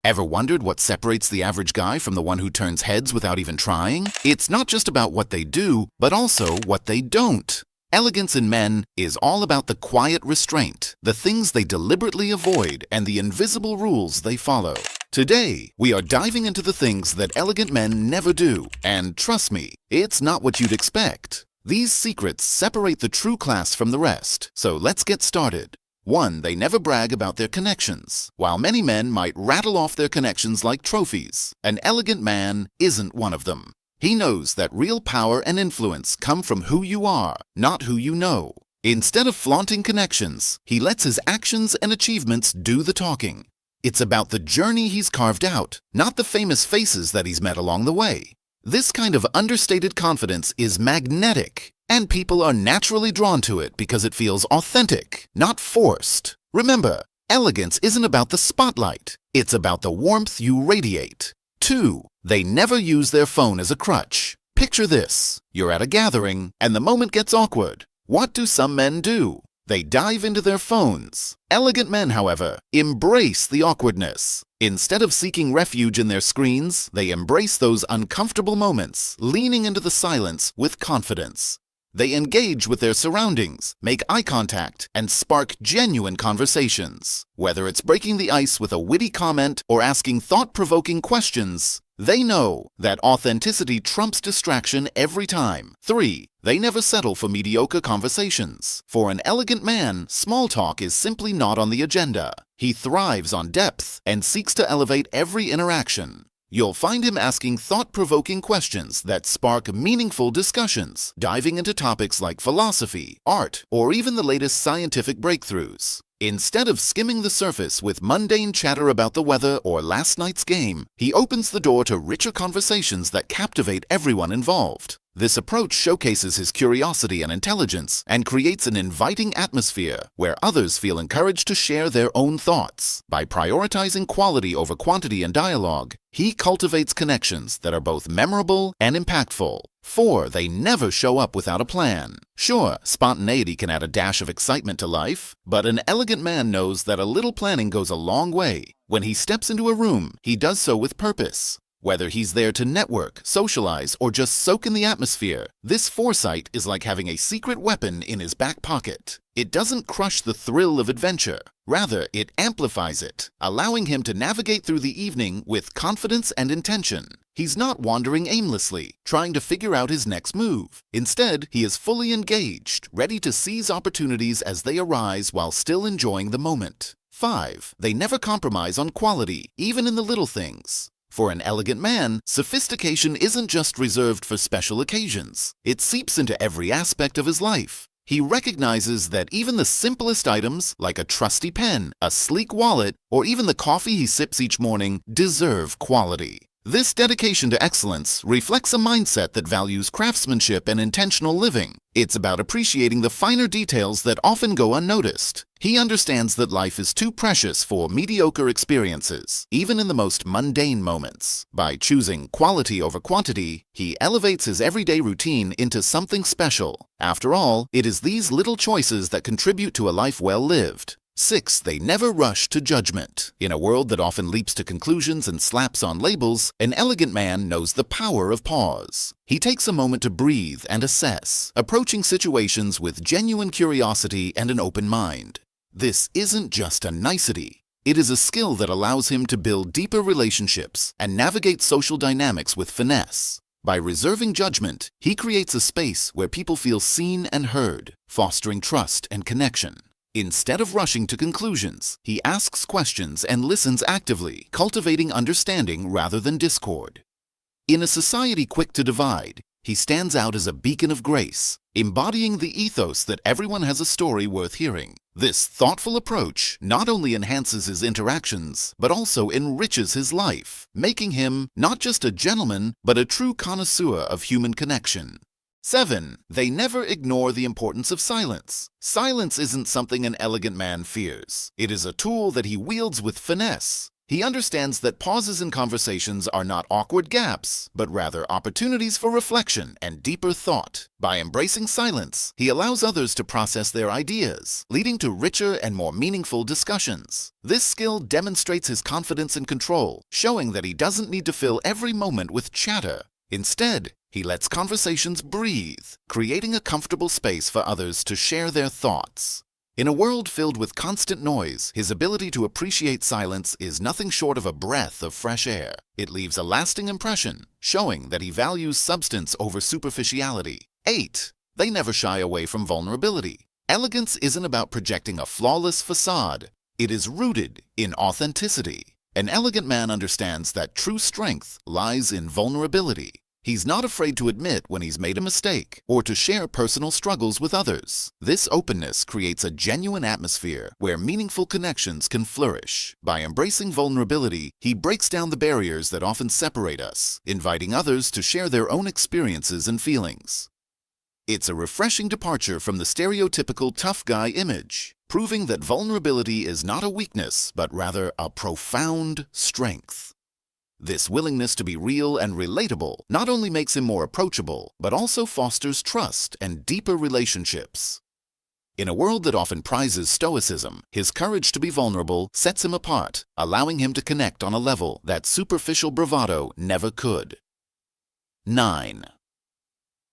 Ever wondered what separates the average guy from the one who turns heads without even trying? It's not just about what they do, but also what they don't. Elegance in men is all about the quiet restraint, the things they deliberately avoid, and the invisible rules they follow. Today, we are diving into the things that elegant men never do, and trust me, it's not what you'd expect. These secrets separate the true class from the rest, so let's get started. 1. They never brag about their connections. While many men might rattle off their connections like trophies, an elegant man isn't one of them. He knows that real power and influence come from who you are, not who you know. Instead of flaunting connections, he lets his actions and achievements do the talking. It's about the journey he's carved out, not the famous faces that he's met along the way. This kind of understated confidence is magnetic, and people are naturally drawn to it because it feels authentic, not forced. Remember, elegance isn't about the spotlight, it's about the warmth you radiate. 2. They never use their phone as a crutch. Picture this. You're at a gathering, and the moment gets awkward. What do some men do? They dive into their phones. Elegant men, however, embrace the awkwardness. Instead of seeking refuge in their screens, they embrace those uncomfortable moments, leaning into the silence with confidence. They engage with their surroundings, make eye contact, and spark genuine conversations. Whether it's breaking the ice with a witty comment or asking thought-provoking questions, they know that authenticity trumps distraction every time. 3. They never settle for mediocre conversations. For an elegant man, small talk is simply not on the agenda. He thrives on depth and seeks to elevate every interaction. You'll find him asking thought-provoking questions that spark meaningful discussions, diving into topics like philosophy, art, or even the latest scientific breakthroughs. Instead of skimming the surface with mundane chatter about the weather or last night's game, he opens the door to richer conversations that captivate everyone involved. This approach showcases his curiosity and intelligence and creates an inviting atmosphere where others feel encouraged to share their own thoughts. By prioritizing quality over quantity in dialogue, he cultivates connections that are both memorable and impactful. 4. They never show up without a plan. Sure, spontaneity can add a dash of excitement to life, but an elegant man knows that a little planning goes a long way. When he steps into a room, he does so with purpose. Whether he's there to network, socialize, or just soak in the atmosphere, this foresight is like having a secret weapon in his back pocket. It doesn't crush the thrill of adventure. Rather, it amplifies it, allowing him to navigate through the evening with confidence and intention. He's not wandering aimlessly, trying to figure out his next move. Instead, he is fully engaged, ready to seize opportunities as they arise while still enjoying the moment. 5. They never compromise on quality, even in the little things. For an elegant man, sophistication isn't just reserved for special occasions. It seeps into every aspect of his life. He recognizes that even the simplest items, like a trusty pen, a sleek wallet, or even the coffee he sips each morning, deserve quality. This dedication to excellence reflects a mindset that values craftsmanship and intentional living. It's about appreciating the finer details that often go unnoticed. He understands that life is too precious for mediocre experiences, even in the most mundane moments. By choosing quality over quantity, he elevates his everyday routine into something special. After all, it is these little choices that contribute to a life well lived. 6. They never rush to judgment. In a world that often leaps to conclusions and slaps on labels, an elegant man knows the power of pause. He takes a moment to breathe and assess, approaching situations with genuine curiosity and an open mind. This isn't just a nicety. It is a skill that allows him to build deeper relationships and navigate social dynamics with finesse. By reserving judgment, he creates a space where people feel seen and heard, fostering trust and connection. Instead of rushing to conclusions, he asks questions and listens actively, cultivating understanding rather than discord. In a society quick to divide, he stands out as a beacon of grace, embodying the ethos that everyone has a story worth hearing. This thoughtful approach not only enhances his interactions, but also enriches his life, making him not just a gentleman, but a true connoisseur of human connection. 7. They never ignore the importance of silence. Silence isn't something an elegant man fears. It is a tool that he wields with finesse. He understands that pauses in conversations are not awkward gaps, but rather opportunities for reflection and deeper thought. By embracing silence, he allows others to process their ideas, leading to richer and more meaningful discussions. This skill demonstrates his confidence and control, showing that he doesn't need to fill every moment with chatter. Instead, he lets conversations breathe, creating a comfortable space for others to share their thoughts. In a world filled with constant noise, his ability to appreciate silence is nothing short of a breath of fresh air. It leaves a lasting impression, showing that he values substance over superficiality. 8. They never shy away from vulnerability. Elegance isn't about projecting a flawless facade. It is rooted in authenticity. An elegant man understands that true strength lies in vulnerability. He's not afraid to admit when he's made a mistake or to share personal struggles with others. This openness creates a genuine atmosphere where meaningful connections can flourish. By embracing vulnerability, he breaks down the barriers that often separate us, inviting others to share their own experiences and feelings. It's a refreshing departure from the stereotypical tough guy image, proving that vulnerability is not a weakness, but rather a profound strength. This willingness to be real and relatable not only makes him more approachable, but also fosters trust and deeper relationships. In a world that often prizes stoicism, his courage to be vulnerable sets him apart, allowing him to connect on a level that superficial bravado never could. 9.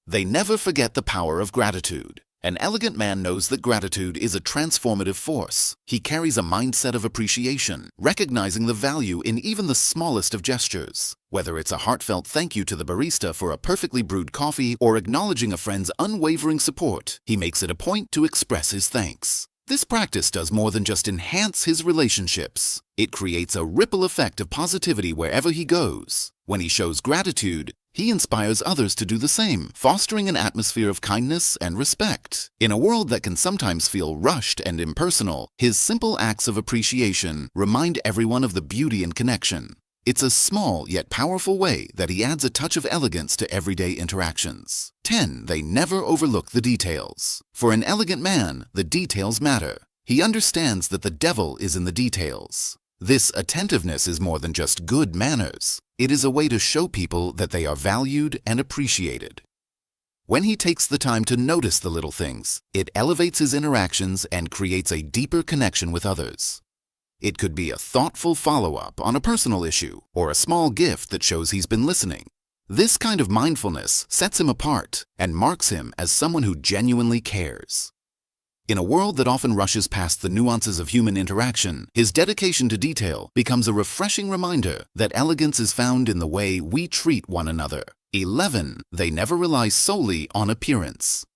They never forget the power of gratitude. An elegant man knows that gratitude is a transformative force. He carries a mindset of appreciation, recognizing the value in even the smallest of gestures. Whether it's a heartfelt thank you to the barista for a perfectly brewed coffee or acknowledging a friend's unwavering support, he makes it a point to express his thanks. This practice does more than just enhance his relationships. It creates a ripple effect of positivity wherever he goes. When he shows gratitude, he inspires others to do the same, fostering an atmosphere of kindness and respect. In a world that can sometimes feel rushed and impersonal, his simple acts of appreciation remind everyone of the beauty in connection. It's a small yet powerful way that he adds a touch of elegance to everyday interactions. 10. They never overlook the details. For an elegant man, the details matter. He understands that the devil is in the details. This attentiveness is more than just good manners. It is a way to show people that they are valued and appreciated. When he takes the time to notice the little things, it elevates his interactions and creates a deeper connection with others. It could be a thoughtful follow-up on a personal issue or a small gift that shows he's been listening. This kind of mindfulness sets him apart and marks him as someone who genuinely cares. In a world that often rushes past the nuances of human interaction, his dedication to detail becomes a refreshing reminder that elegance is found in the way we treat one another. 11. They never rely solely on appearance.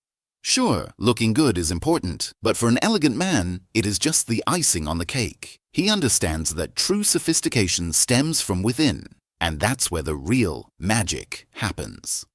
Sure, looking good is important, but for an elegant man, it is just the icing on the cake. He understands that true sophistication stems from within, and that's where the real magic happens.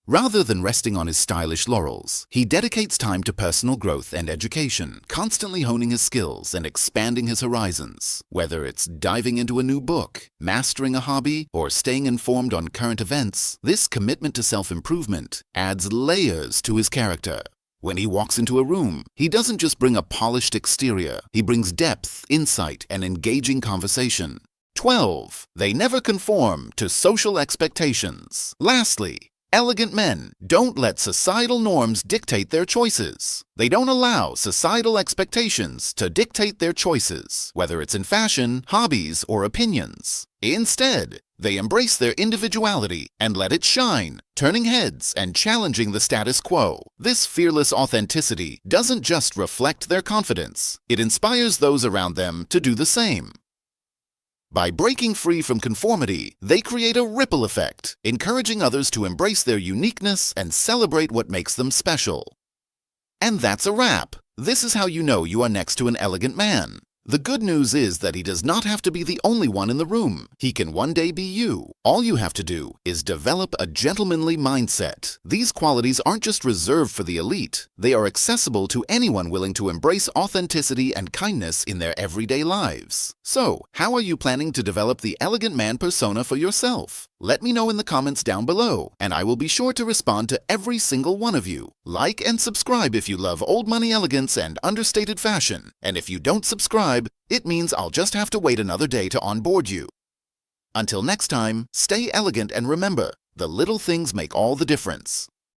Rather than resting on his stylish laurels, he dedicates time to personal growth and education, constantly honing his skills and expanding his horizons. Whether it's diving into a new book, mastering a hobby, or staying informed on current events, this commitment to self-improvement adds layers to his character. When he walks into a room, he doesn't just bring a polished exterior, he brings depth, insight, and engaging conversation. 12. They never conform to social expectations. Lastly, elegant men don't let societal norms dictate their choices. They don't allow societal expectations to dictate their choices, whether it's in fashion, hobbies, or opinions. Instead, they embrace their individuality and let it shine, turning heads and challenging the status quo. This fearless authenticity doesn't just reflect their confidence, it inspires those around them to do the same. By breaking free from conformity, they create a ripple effect, encouraging others to embrace their uniqueness and celebrate what makes them special. And that's a wrap. This is how you know you are next to an elegant man. The good news is that he does not have to be the only one in the room. He can one day be you. All you have to do is develop a gentlemanly mindset. These qualities aren't just reserved for the elite. They are accessible to anyone willing to embrace authenticity and kindness in their everyday lives. So, how are you planning to develop the elegant man persona for yourself? Let me know in the comments down below, and I will be sure to respond to every single one of you. Like and subscribe if you love old money elegance and understated fashion. And if you don't subscribe, it means I'll just have to wait another day to onboard you. Until next time, stay elegant and remember, the little things make all the difference.